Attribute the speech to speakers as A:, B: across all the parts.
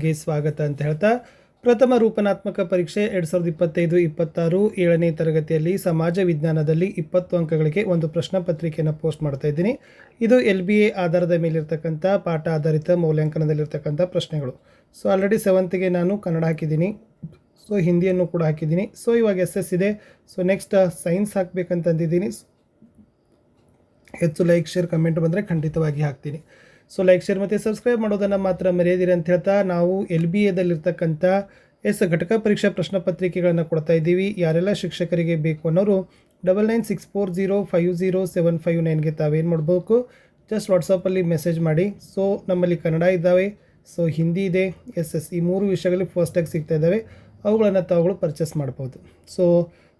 A: ಗೆ ಸ್ವಾಗತ ಅಂತ ಹೇಳ್ತಾ ಪ್ರಥಮ ರೂಪನಾತ್ಮಕ ಪರೀಕ್ಷೆ 2025-26 7ನೇ ತರಗತಿಯಲ್ಲಿ ಸಮಾಜ ವಿಜ್ಞಾನದಲ್ಲಿ 20 ಅಂಕಗಳಿಗೆ ಒಂದು ಪ್ರಶ್ನೆ ಪತ್ರಿಕೆಯನ್ನು ಪೋಸ್ಟ್ ಮಾಡ್ತಾ ಇದ್ದೀನಿ. ಇದು LBA ಆಧಾರದ ಮೇಲಿರ್ತಕ್ಕಂಥ ಪಾಠ ಆಧಾರಿತ ಮೌಲ್ಯಾಂಕನದಲ್ಲಿರ್ತಕ್ಕಂಥ ಪ್ರಶ್ನೆಗಳು. ಸೊ ಆಲ್ರೆಡಿ 7ಗೆ ನಾನು ಕನ್ನಡ ಹಾಕಿದ್ದೀನಿ, ಸೊ ಹಿಂದಿಯನ್ನು ಕೂಡ ಹಾಕಿದ್ದೀನಿ. ಸೊ ಇವಾಗ SS ಇದೆ. ಸೊ ನೆಕ್ಸ್ಟ್ ಸೈನ್ಸ್ ಹಾಕಬೇಕಂತಂದಿದ್ದೀನಿ. ಹೆಚ್ಚು ಲೈಕ್ ಶೇರ್ ಕಮೆಂಟ್ ಬಂದರೆ ಖಂಡಿತವಾಗಿ ಹಾಕ್ತೀನಿ. ಸೊ ಲೈಕ್ ಶೇರ್ ಮತ್ತು ಸಬ್ಸ್ಕ್ರೈಬ್ ಮಾಡೋದನ್ನು ಮಾತ್ರ ಮರೆಯದಿರಿ ಅಂತ ಹೇಳ್ತಾ ನಾವು LBAದಲ್ಲಿರ್ತಕ್ಕಂಥ ಘಟಕ ಪರೀಕ್ಷಾ ಪ್ರಶ್ನೆ ಪತ್ರಿಕೆಗಳನ್ನು ಕೊಡ್ತಾ ಇದ್ದೀವಿ. ಯಾರೆಲ್ಲ ಶಿಕ್ಷಕರಿಗೆ ಬೇಕು ಅನ್ನೋರು 9964050759ಗೆ ತಾವೇನು ಮಾಡಬೇಕು, ಜಸ್ಟ್ ವಾಟ್ಸಪ್ಪಲ್ಲಿ ಮೆಸೇಜ್ ಮಾಡಿ. ಸೊ ನಮ್ಮಲ್ಲಿ ಕನ್ನಡ ಇದ್ದಾವೆ, ಸೊ ಹಿಂದಿ ಇದೆ, SS ಈ 3 ವಿಷಯಗಳಲ್ಲಿ ಫಸ್ಟಾಗಿ ಸಿಗ್ತಾ ಇದ್ದಾವೆ. ಅವುಗಳನ್ನು ತಾವುಗಳು ಪರ್ಚೇಸ್ ಮಾಡ್ಬೋದು. ಸೊ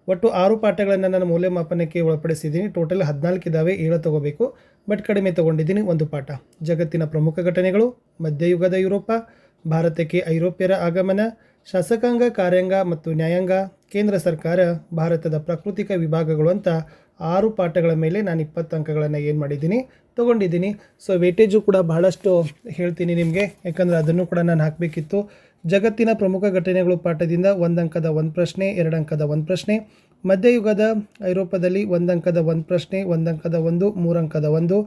A: ಒಟ್ಟು 6 ಪಾಠಗಳನ್ನು ನಾನು ಮೌಲ್ಯಮಾಪನಕ್ಕೆ ಒಳಪಡಿಸಿದ್ದೀನಿ. ಟೋಟಲ್ 14 ಇದ್ದಾವೆ, 7 ತೊಗೋಬೇಕು, ಬಟ್ ಕಡಿಮೆ ತೊಗೊಂಡಿದ್ದೀನಿ. ಒಂದು ಪಾಠ ಜಗತ್ತಿನ ಪ್ರಮುಖ ಘಟನೆಗಳು, ಮಧ್ಯಯುಗದ ಯುರೋಪ, ಭಾರತಕ್ಕೆ ಐರೋಪ್ಯರ ಆಗಮನ, ಶಾಸಕಾಂಗ, ಕಾರ್ಯಾಂಗ ಮತ್ತು ನ್ಯಾಯಾಂಗ, ಕೇಂದ್ರ ಸರ್ಕಾರ, ಭಾರತದ ಪ್ರಾಕೃತಿಕ ವಿಭಾಗಗಳು ಅಂತ 6 ಪಾಠಗಳ ಮೇಲೆ ನಾನು 20 ಅಂಕಗಳನ್ನು ಏನು ಮಾಡಿದ್ದೀನಿ, ತೊಗೊಂಡಿದ್ದೀನಿ. ಸೊ ವೇಟೇಜು ಕೂಡ ಬಹಳಷ್ಟು ಹೇಳ್ತೀನಿ ನಿಮಗೆ, ಯಾಕಂದರೆ ಅದನ್ನು ಕೂಡ ನಾನು ಹಾಕಬೇಕಿತ್ತು. ಜಗತ್ತಿನ ಪ್ರಮುಖ ಘಟನೆಗಳು ಪಾಠದಿಂದ 1 ಅಂಕದ 1 ಪ್ರಶ್ನೆ, 2 ಅಂಕದ 1 ಪ್ರಶ್ನೆ. ಮಧ್ಯಯುಗದ ಐರೋಪದಲ್ಲಿ 1 ಅಂಕದ 1 ಪ್ರಶ್ನೆ, 1 ಅಂಕದ 1, 3 ಅಂಕದ 1.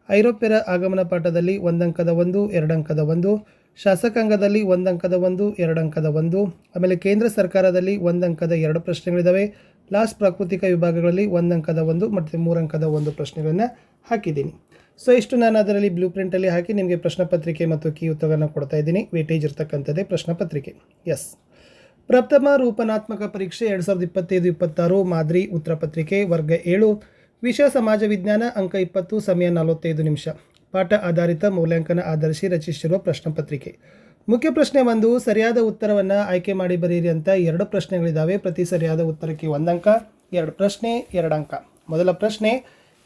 A: ಐರೋಪ್ಯರ ಆಗಮನ ಪಾಠದಲ್ಲಿ 1 ಅಂಕದ 1, 2 ಅಂಕದ 1. ಶಾಸಕಾಂಗದಲ್ಲಿ 1 ಅಂಕದ 1, 2 ಅಂಕದ 1. ಆಮೇಲೆ ಕೇಂದ್ರ ಸರ್ಕಾರದಲ್ಲಿ 1 ಅಂಕದ 2 ಪ್ರಶ್ನೆಗಳಿದ್ದಾವೆ. ಲಾಸ್ಟ್ ಪ್ರಾಕೃತಿಕ ವಿಭಾಗಗಳಲ್ಲಿ 1 ಅಂಕದ 1 ಮತ್ತು 3 ಅಂಕದ 1 ಪ್ರಶ್ನೆಗಳನ್ನು ಹಾಕಿದ್ದೀನಿ. ಸೊ ಇಷ್ಟು ನಾನು ಅದರಲ್ಲಿ ಬ್ಲೂ ಪ್ರಿಂಟಲ್ಲಿ ಹಾಕಿ ನಿಮಗೆ ಪ್ರಶ್ನೆ ಪತ್ರಿಕೆ ಮತ್ತು ಕೀ ಉತ್ತರಗಳನ್ನು ಕೊಡ್ತಾ ಇದ್ದೀನಿ. ವೇಟೇಜ್ ಇರ್ತಕ್ಕಂಥದ್ದೇ ಪ್ರಶ್ನೆ ಪತ್ರಿಕೆ. ಎಸ್, ಪ್ರಥಮ ರೂಪನಾತ್ಮಕ ಪರೀಕ್ಷೆ 2025-26 ಮಾದರಿ ಉತ್ತರ ಪತ್ರಿಕೆ ವರ್ಗ 7, ವಿಷಯ ಸಮಾಜ ವಿಜ್ಞಾನ, ಅಂಕ 20, ಸಮಯ 45 ನಿಮಿಷ. ಪಾಠ ಆಧಾರಿತ ಮೌಲ್ಯಾಂಕನ ಆಧರಿಸಿ ರಚಿಸಿರುವ ಪ್ರಶ್ನೆ ಪತ್ರಿಕೆ. ಮುಖ್ಯ ಪ್ರಶ್ನೆ 1, ಸರಿಯಾದ ಉತ್ತರವನ್ನು ಆಯ್ಕೆ ಮಾಡಿ ಬರೆಯಿರಿ ಅಂತ 2 ಪ್ರಶ್ನೆಗಳಿದ್ದಾವೆ. ಪ್ರತಿ ಸರಿಯಾದ ಉತ್ತರಕ್ಕೆ 1 ಅಂಕ. 2 ಪ್ರಶ್ನೆ 2 ಅಂಕ. ಮೊದಲ ಪ್ರಶ್ನೆ,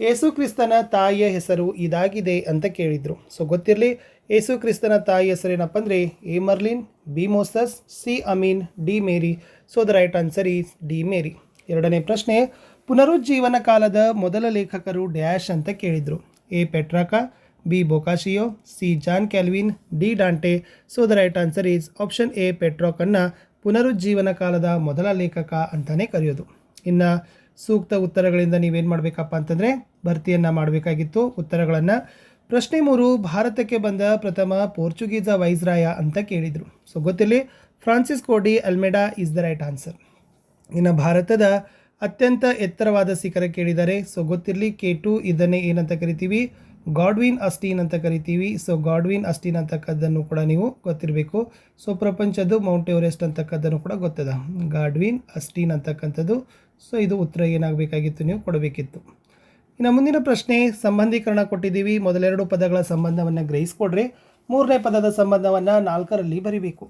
A: ಯೇಸು ಕ್ರಿಸ್ತನ ತಾಯಿಯ ಹೆಸರು ಇದಾಗಿದೆ ಅಂತ ಕೇಳಿದರು. ಸೊ ಗೊತ್ತಿರಲಿ, ಯೇಸು ಕ್ರಿಸ್ತನ ತಾಯಿ ಹೆಸರೇನಪ್ಪ ಅಂದರೆ A Merlion, B Moses, C Amin, D Mary. So the right answer is D ಮೇರಿ. ಎರಡನೇ ಪ್ರಶ್ನೆ, ಪುನರುಜ್ಜೀವನ ಕಾಲದ ಮೊದಲ ಲೇಖಕರು ಡ್ಯಾಶ್ ಅಂತ ಕೇಳಿದರು. A Petrarca, B Boccaccio, C John Calvin, D Dante. So the right answer is option A ಪೆಟ್ರಾಕನ್ನು ಪುನರುಜ್ಜೀವನ ಕಾಲದ ಮೊದಲ ಲೇಖಕ ಅಂತಲೇ ಕರೆಯೋದು. ಇನ್ನು ಸೂಕ್ತ ಉತ್ತರಗಳಿಂದ ನೀವೇನು ಮಾಡಬೇಕಪ್ಪ ಅಂತಂದರೆ ಭರ್ತಿಯನ್ನು ಮಾಡಬೇಕಾಗಿತ್ತು ಉತ್ತರಗಳನ್ನು. ಪ್ರಶ್ನೆ 3, ಭಾರತಕ್ಕೆ ಬಂದ ಪ್ರಥಮ ಪೋರ್ಚುಗೀಸ ವೈಸ್ರಾಯ ಅಂತ ಕೇಳಿದರು. ಸೊ ಗೊತ್ತಿರಲಿ, Francisco D ಅಲ್ಮೆಡಾ is the right answer. ಇನ್ನು ಭಾರತದ ಅತ್ಯಂತ ಎತ್ತರವಾದ ಶಿಖರ ಕೇಳಿದ್ದಾರೆ. ಸೊ ಗೊತ್ತಿರಲಿ, K2 ಇದನ್ನೇ ಏನಂತ ಕರಿತೀವಿ, ಗಾಡ್ವಿನ್ ಅಸ್ಟೀನ್ ಅಂತ ಕರಿತೀವಿ. ಸೊ ಗಾಡ್ವಿನ್ ಅಸ್ಟೀನ್ ಅಂತಕ್ಕದ್ದನ್ನು ಕೂಡ ನೀವು ಗೊತ್ತಿರಬೇಕು. ಸೊ ಪ್ರಪಂಚದ್ದು ಮೌಂಟ್ ಎವರೆಸ್ಟ್ ಅಂತಕ್ಕದ್ದನ್ನು ಕೂಡ ಗೊತ್ತದ, ಗಾಡ್ವಿನ್ ಅಸ್ಟೀನ್ ಅಂತಕ್ಕಂಥದ್ದು. ಸೊ ಇದು ಉತ್ತರ ಏನಾಗಬೇಕಾಗಿತ್ತು, ನೀವು ಕೊಡಬೇಕಿತ್ತು. ಇನ್ನು ಮುಂದಿನ ಪ್ರಶ್ನೆ, ಸಂಬಂಧೀಕರಣ ಕೊಟ್ಟಿದ್ದೀವಿ. ಮೊದಲೆರಡು ಪದಗಳ ಸಂಬಂಧವನ್ನು ಗ್ರಹಿಸ್ಕೊಡ್ರಿ, ಮೂರನೇ ಪದದ ಸಂಬಂಧವನ್ನು 4ರಲ್ಲಿ ಬರಿಬೇಕು.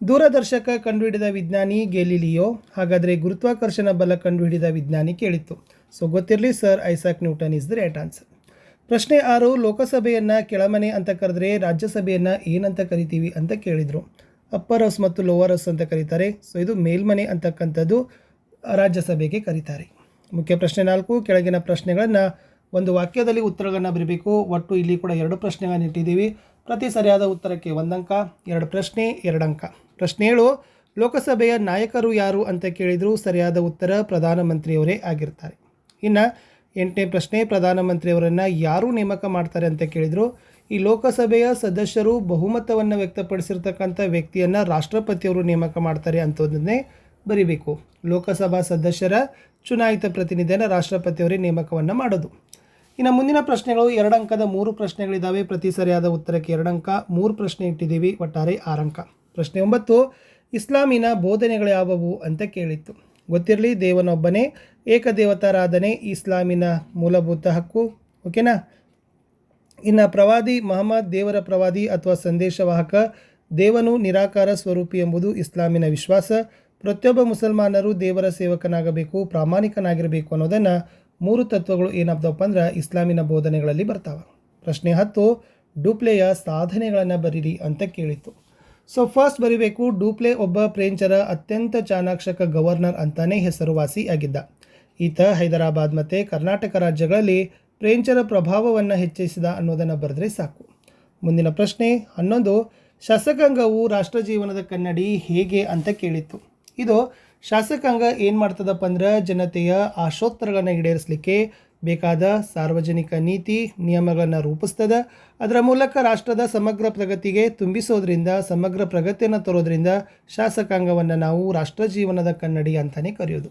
A: ದೂರದರ್ಶಕ ಕಂಡುಹಿಡಿದ ವಿಜ್ಞಾನಿ ಗೆಲಿಲಿಯೋ. ಹಾಗಾದರೆ ಗುರುತ್ವಾಕರ್ಷಣ ಬಲ ಕಂಡುಹಿಡಿದ ವಿಜ್ಞಾನಿ ಕೇಳಿತ್ತು. ಸೊ ಗೊತ್ತಿರಲಿ, sir Isaac Newton is the right answer. ಪ್ರಶ್ನೆ 6, ಲೋಕಸಭೆಯನ್ನು ಕೆಳಮನೆ ಅಂತ ಕರೆದ್ರೆ ರಾಜ್ಯಸಭೆಯನ್ನು ಏನಂತ ಕರಿತೀವಿ ಅಂತ ಕೇಳಿದರು. ಅಪ್ಪರ್ ಹೌಸ್ ಮತ್ತು ಲೋವರ್ ಹೌಸ್ ಅಂತ ಕರೀತಾರೆ. ಸೊ ಇದು ಮೇಲ್ಮನೆ ಅಂತಕ್ಕಂಥದ್ದು ರಾಜ್ಯಸಭೆಗೆ ಕರೀತಾರೆ. ಮುಖ್ಯ ಪ್ರಶ್ನೆ 4, ಕೆಳಗಿನ ಪ್ರಶ್ನೆಗಳನ್ನು ಒಂದು ವಾಕ್ಯದಲ್ಲಿ ಉತ್ತರಗಳನ್ನು ಬರೀಬೇಕು. ಒಟ್ಟು ಇಲ್ಲಿ ಕೂಡ 2 ಪ್ರಶ್ನೆಗಳನ್ನು ಇಟ್ಟಿದ್ದೀವಿ. ಪ್ರತಿ ಸರಿಯಾದ ಉತ್ತರಕ್ಕೆ 1 ಅಂಕ. 2 ಪ್ರಶ್ನೆ 2 ಅಂಕ. ಪ್ರಶ್ನೆ 7, ಲೋಕಸಭೆಯ ನಾಯಕರು ಯಾರು ಅಂತ ಕೇಳಿದರು. ಸರಿಯಾದ ಉತ್ತರ ಪ್ರಧಾನಮಂತ್ರಿಯವರೇ ಆಗಿರ್ತಾರೆ. ಇನ್ನು 8ನೇ ಪ್ರಶ್ನೆ, ಪ್ರಧಾನಮಂತ್ರಿಯವರನ್ನು ಯಾರು ನೇಮಕ ಮಾಡ್ತಾರೆ ಅಂತ ಕೇಳಿದರು. ಈ ಲೋಕಸಭೆಯ ಸದಸ್ಯರು ಬಹುಮತವನ್ನು ವ್ಯಕ್ತಪಡಿಸಿರ್ತಕ್ಕಂಥ ವ್ಯಕ್ತಿಯನ್ನು ರಾಷ್ಟ್ರಪತಿಯವರು ನೇಮಕ ಮಾಡ್ತಾರೆ ಅಂತದನ್ನೇ ಬರಿಬೇಕು. ಲೋಕಸಭಾ ಸದಸ್ಯರ ಚುನಾಯಿತ ಪ್ರತಿನಿಧಿಯನ್ನು ರಾಷ್ಟ್ರಪತಿಯವರೇ ನೇಮಕವನ್ನು ಮಾಡೋದು. ಇನ್ನು ಮುಂದಿನ ಪ್ರಶ್ನೆಗಳು 2 ಅಂಕದ 3 ಪ್ರಶ್ನೆಗಳಿದ್ದಾವೆ. ಪ್ರತಿ ಸರಿಯಾದ ಉತ್ತರಕ್ಕೆ 2 ಅಂಕ. 3 ಪ್ರಶ್ನೆ ಇಟ್ಟಿದ್ದೀವಿ, ಒಟ್ಟಾರೆ 6 ಅಂಕ. ಪ್ರಶ್ನೆ 9, ಇಸ್ಲಾಮಿನ ಬೋಧನೆಗಳು ಯಾವುವು ಅಂತ ಕೇಳಿತ್ತು. ಗೊತ್ತಿರಲಿ, ದೇವನೊಬ್ಬನೇ, ಏಕದೇವತಾರಾಧನೆ ಇಸ್ಲಾಮಿನ ಮೂಲಭೂತ ಹಕ್ಕು. ಓಕೆನಾ. ಇನ್ನು ಪ್ರವಾದಿ ಮಹಮ್ಮದ್ ದೇವರ ಪ್ರವಾದಿ ಅಥವಾ ಸಂದೇಶವಾಹಕ. ದೇವನು ನಿರಾಕಾರ ಸ್ವರೂಪಿ ಎಂಬುದು ಇಸ್ಲಾಮಿನ ವಿಶ್ವಾಸ. ಪ್ರತಿಯೊಬ್ಬ ಮುಸಲ್ಮಾನರು ದೇವರ ಸೇವಕನಾಗಬೇಕು, ಪ್ರಾಮಾಣಿಕನಾಗಿರಬೇಕು ಅನ್ನೋದನ್ನು 3 ತತ್ವಗಳು ಏನಾಗ್ತವಪ್ಪ ಅಂದ್ರೆ ಇಸ್ಲಾಮಿನ ಬೋಧನೆಗಳಲ್ಲಿ ಬರ್ತಾವೆ. ಪ್ರಶ್ನೆ 10, ಡೂಪ್ಲೆಯ ಸಾಧನೆಗಳನ್ನು ಬರೀರಿ ಅಂತ ಕೇಳಿತ್ತು. ಸೊ ಫಸ್ಟ್ ಬರೀಬೇಕು, ಡೂಪ್ಲೆ ಒಬ್ಬ ಫ್ರೆಂಚರ ಅತ್ಯಂತ ಚಾಣಾಕ್ಷಕ ಗವರ್ನರ್ ಅಂತಾನೆ ಹೆಸರುವಾಸಿ ಆಗಿದ್ದ. ಈತ ಹೈದರಾಬಾದ್ ಮತ್ತು ಕರ್ನಾಟಕ ರಾಜ್ಯಗಳಲ್ಲಿ ಫ್ರೆಂಚರ ಪ್ರಭಾವವನ್ನು ಹೆಚ್ಚಿಸಿದ ಅನ್ನೋದನ್ನು ಬರೆದ್ರೆ ಸಾಕು. ಮುಂದಿನ ಪ್ರಶ್ನೆ 11, ಶಾಸಕಾಂಗವು ರಾಷ್ಟ್ರ ಜೀವನದ ಕನ್ನಡಿ ಹೇಗೆ ಅಂತ ಕೇಳಿತ್ತು. ಇದು ಶಾಸಕಾಂಗ ಏನು ಮಾಡ್ತದಪ್ಪ ಅಂದ್ರೆ ಜನತೆಯ ಆಶೋತ್ತರಗಳನ್ನು ಈಡೇರಿಸಲಿಕ್ಕೆ ಬೇಕಾದ ಸಾರ್ವಜನಿಕ ನೀತಿ ನಿಯಮಗಳನ್ನು ರೂಪಿಸ್ತದೆ. ಅದರ ಮೂಲಕ ರಾಷ್ಟ್ರದ ಸಮಗ್ರ ಪ್ರಗತಿಗೆ ತುಂಬಿಸೋದ್ರಿಂದ, ಸಮಗ್ರ ಪ್ರಗತಿಯನ್ನು ತರೋದ್ರಿಂದ ಶಾಸಕಾಂಗವನ್ನು ನಾವು ರಾಷ್ಟ್ರ ಜೀವನದ ಕನ್ನಡಿ ಅಂತಲೇ ಕರೆಯೋದು.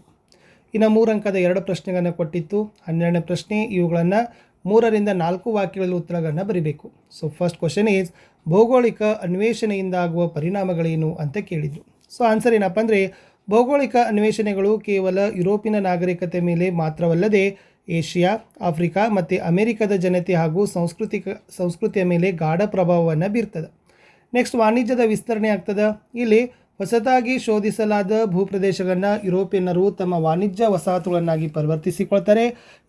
A: ಇನ್ನು 3 ಅಂಕದ 2 ಪ್ರಶ್ನೆಗಳನ್ನು ಕೊಟ್ಟಿತ್ತು. 12ನೇ ಪ್ರಶ್ನೆ, ಇವುಗಳನ್ನು 3 ರಿಂದ 4 ವಾಕ್ಯಗಳಲ್ಲಿ ಉತ್ತರಗಳನ್ನು ಬರೀಬೇಕು. ಸೊ ಫಸ್ಟ್ ಕ್ವಶನ್ ಈಸ್, ಭೌಗೋಳಿಕ ಅನ್ವೇಷಣೆಯಿಂದ ಆಗುವ ಪರಿಣಾಮಗಳೇನು ಅಂತ ಕೇಳಿದರು. ಸೊ ಆನ್ಸರ್ ಏನಪ್ಪ ಅಂದರೆ, ಭೌಗೋಳಿಕ ಅನ್ವೇಷಣೆಗಳು ಕೇವಲ ಯುರೋಪಿನ ನಾಗರಿಕತೆ ಮೇಲೆ ಮಾತ್ರವಲ್ಲದೆ ಏಷ್ಯಾ, ಆಫ್ರಿಕಾ ಮತ್ತು ಅಮೆರಿಕದ ಜನತೆ ಹಾಗೂ ಸಂಸ್ಕೃತಿಯ ಮೇಲೆ ಗಾಢ ಪ್ರಭಾವವನ್ನು ಬೀರ್ತದೆ. ನೆಕ್ಸ್ಟ್, ವಾಣಿಜ್ಯದ ವಿಸ್ತರಣೆ ಆಗ್ತದೆ. ಇಲ್ಲಿ ಹೊಸದಾಗಿ ಶೋಧಿಸಲಾದ ಭೂಪ್ರದೇಶಗಳನ್ನು ಯುರೋಪಿಯನ್ನರು ತಮ್ಮ ವಾಣಿಜ್ಯ ವಸಾಹತುಗಳನ್ನಾಗಿ ಪರಿವರ್ತಿಸಿಕೊಳ್ತಾರೆ.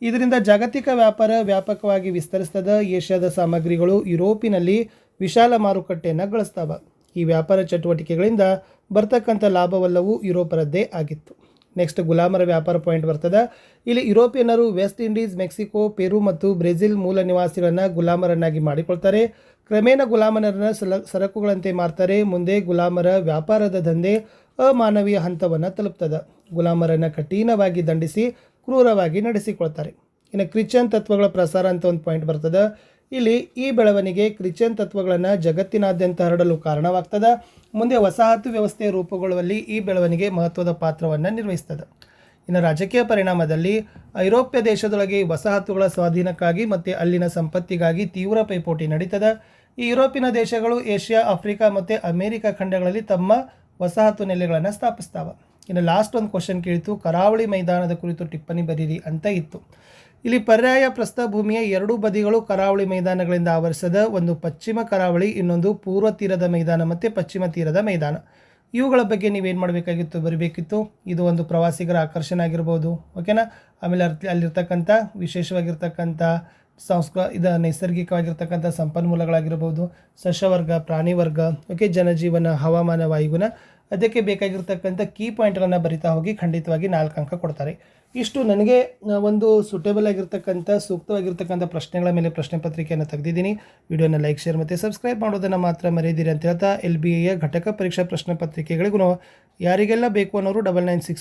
A: ಇದರಿಂದ ಜಾಗತಿಕ ವ್ಯಾಪಾರ ವ್ಯಾಪಕವಾಗಿ ವಿಸ್ತರಿಸ್ತದೆ. ಏಷ್ಯಾದ ಸಾಮಗ್ರಿಗಳು ಯುರೋಪಿನಲ್ಲಿ ವಿಶಾಲ ಮಾರುಕಟ್ಟೆಯನ್ನು ಗಳಿಸ್ತವೆ. ಈ ವ್ಯಾಪಾರ ಚಟುವಟಿಕೆಗಳಿಂದ ಬರ್ತಕ್ಕಂಥ ಲಾಭವೆಲ್ಲವೂ ಯುರೋಪರದ್ದೇ ಆಗಿತ್ತು. ನೆಕ್ಸ್ಟ್, ಗುಲಾಮರ ವ್ಯಾಪಾರ ಪಾಯಿಂಟ್ ಬರ್ತದೆ. ಇಲ್ಲಿ ಯುರೋಪಿಯನ್ನರು ವೆಸ್ಟ್ ಇಂಡೀಸ್, ಮೆಕ್ಸಿಕೋ, ಪೆರು ಮತ್ತು ಬ್ರೆಜಿಲ್ ಮೂಲ ನಿವಾಸಿಗಳನ್ನು ಗುಲಾಮರನ್ನಾಗಿ ಮಾಡಿಕೊಳ್ತಾರೆ. ಕ್ರಮೇಣ ಗುಲಾಮರನ್ನು ಸರಕುಗಳಂತೆ ಮಾರ್ತಾರೆ. ಮುಂದೆ ಗುಲಾಮರ ವ್ಯಾಪಾರದ ದಂಧೆ ಅಮಾನವೀಯ ಹಂತವನ್ನು ತಲುಪ್ತದೆ. ಗುಲಾಮರನ್ನು ಕಠಿಣವಾಗಿ ದಂಡಿಸಿ ಕ್ರೂರವಾಗಿ ನಡೆಸಿಕೊಳ್ತಾರೆ. ಇನ್ನು ಕ್ರಿಶ್ಚಿಯನ್ ತತ್ವಗಳ ಪ್ರಸಾರ ಅಂತ ಒಂದು ಪಾಯಿಂಟ್ ಬರ್ತದೆ. ಇಲ್ಲಿ ಈ ಬೆಳವಣಿಗೆ ಕ್ರಿಶ್ಚಿಯನ್ ತತ್ವಗಳನ್ನು ಜಗತ್ತಿನಾದ್ಯಂತ ಹರಡಲು ಕಾರಣವಾಗ್ತದೆ. ಮುಂದೆ ವಸಾಹತು ವ್ಯವಸ್ಥೆಯ ರೂಪುಗೊಳ್ಳುವಲ್ಲಿ ಈ ಬೆಳವಣಿಗೆ ಮಹತ್ವದ ಪಾತ್ರವನ್ನು ನಿರ್ವಹಿಸ್ತದೆ. ಇನ್ನು ರಾಜಕೀಯ ಪರಿಣಾಮದಲ್ಲಿ ಐರೋಪ್ಯ ದೇಶದೊಳಗೆ ವಸಾಹತುಗಳ ಸ್ವಾಧೀನಕ್ಕಾಗಿ ಮತ್ತು ಅಲ್ಲಿನ ಸಂಪತ್ತಿಗಾಗಿ ತೀವ್ರ ಪೈಪೋಟಿ ನಡೀತದೆ. ಈ ಯುರೋಪಿನ ದೇಶಗಳು ಏಷ್ಯಾ, ಆಫ್ರಿಕಾ ಮತ್ತು ಅಮೆರಿಕ ಖಂಡಗಳಲ್ಲಿ ತಮ್ಮ ವಸಾಹತು ನೆಲೆಗಳನ್ನು ಸ್ಥಾಪಿಸ್ತಾವೆ. ಇನ್ನು ಲಾಸ್ಟ್ ಒಂದು ಕ್ವಶನ್ ಕೇಳಿತು, ಕರಾವಳಿ ಮೈದಾನದ ಕುರಿತು ಟಿಪ್ಪಣಿ ಬರೀರಿ ಅಂತ ಇತ್ತು. ಇಲ್ಲಿ ಪರ್ಯಾಯ ಪ್ರಸ್ಥಭೂಮಿಯ 2 ಬದಿಗಳು ಕರಾವಳಿ ಮೈದಾನಗಳಿಂದ ಆವರಿಸದ, ಒಂದು ಪಶ್ಚಿಮ ಕರಾವಳಿ, ಇನ್ನೊಂದು ಪೂರ್ವ ತೀರದ ಮೈದಾನ ಮತ್ತು ಪಶ್ಚಿಮ ತೀರದ ಮೈದಾನ. ಇವುಗಳ ಬಗ್ಗೆ ನೀವೇನು ಮಾಡಬೇಕಾಗಿತ್ತು, ಬರೀಬೇಕಿತ್ತು. ಇದು ಒಂದು ಪ್ರವಾಸಿಗರ ಆಕರ್ಷಣೆ ಆಗಿರ್ಬೋದು, ಓಕೆನಾ. ಆಮೇಲೆ ಅಲ್ಲಿರ್ತಕ್ಕಂಥ ವಿಶೇಷವಾಗಿರ್ತಕ್ಕಂಥ ನೈಸರ್ಗಿಕವಾಗಿರ್ತಕ್ಕಂಥ ಸಂಪನ್ಮೂಲಗಳಾಗಿರ್ಬೋದು, ಸಸ್ಯವರ್ಗ, ಪ್ರಾಣಿ ವರ್ಗ, ಓಕೆ, ಜನಜೀವನ, ಹವಾಮಾನ, ವಾಯುಗುಣ, ಅದಕ್ಕೆ ಬೇಕಾಗಿರ್ತಕ್ಕಂಥ ಕೀ ಪಾಯಿಂಟ್ಗಳನ್ನು ಬರಿತಾ ಹೋಗಿ ಖಂಡಿತವಾಗಿ 4 ಅಂಕ ಕೊಡ್ತಾರೆ. ಇಷ್ಟು ನನಗೆ ಒಂದು ಸೂಟೇಬಲ್ ಆಗಿರ್ತಕ್ಕಂಥ ಸೂಕ್ತವಾಗಿರ್ತಕ್ಕಂಥ ಪ್ರಶ್ನೆಗಳ ಮೇಲೆ ಪ್ರಶ್ನೆ ಪತ್ರಿಕೆಯನ್ನು ತೆಗೆದಿದ್ದೀನಿ. ವಿಡಿಯೋನ ಲೈಕ್, ಶೇರ್ ಮತ್ತು ಸಬ್ಸ್ಕ್ರೈಬ್ ಮಾಡೋದನ್ನು ಮಾತ್ರ ಮರೆಯದಿರಿ ಅಂತ ಹೇಳ್ತಾ, LBA ಘಟಕ ಪರೀಕ್ಷಾ ಪ್ರಶ್ನೆ ಪತ್ರಿಕೆಗಳಿಗೂ ಯಾರಿಗೆಲ್ಲ ಬೇಕು ಅನ್ನೋರು 9964